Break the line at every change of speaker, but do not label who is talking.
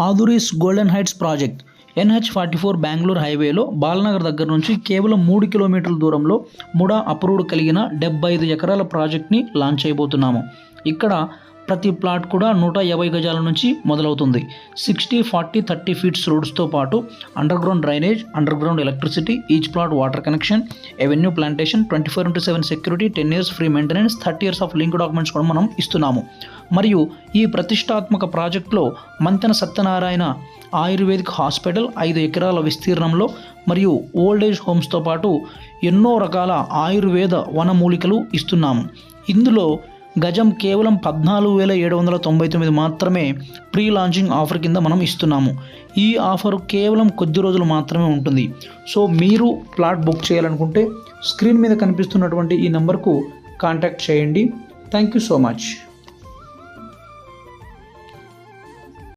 ఆదురీస్ Golden Heights project NH44 Bengaluru హైవేలో బాలనగర్ దగ్గర నుంచి కేవలం 3 కిలోమీటర్ల దూరంలో ముడా అప్రూవ్డ్ కలిగిన 75 ఎకరాల ప్రాజెక్ట్ని లాంచ్ చేయబోతున్నాము. ఇక్కడ ప్రతి ప్లాట్ కూడా 150 గజాల నుంచి మొదలవుతుంది. 60, 40, 30 ఫీట్స్ రోడ్స్తో పాటు under ground drainage, under ground electricity, each plot water connection, avenue plantation, 24/7 security, 10 years free maintenance, 30 years of link documents కూడా మనం ఇస్తున్నాము. మరియు ఈ ప్రతిష్టాత్మక ప్రాజెక్టులో మంతెన సత్యనారాయణ ఆయుర్వేదిక్ హాస్పిటల్ 5 ఎకరాల విస్తీర్ణంలో మరియు ఓల్డేజ్ హోమ్స్తో పాటు ఎన్నో రకాల ఆయుర్వేద వనమూలికలు ఇస్తున్నాము. ఇందులో గజం కేవలం 14,799 మాత్రమే ప్రీ లాంచింగ్ ఆఫర్ కింద మనం ఇస్తున్నాము. ఈ ఆఫర్ కేవలం కొద్ది రోజులు మాత్రమే ఉంటుంది. సో మీరు ప్లాట్ బుక్ చేయాలనుకుంటే స్క్రీన్ మీద కనిపిస్తున్నటువంటి ఈ నెంబర్కు కాంటాక్ట్ చేయండి. Thank you so much.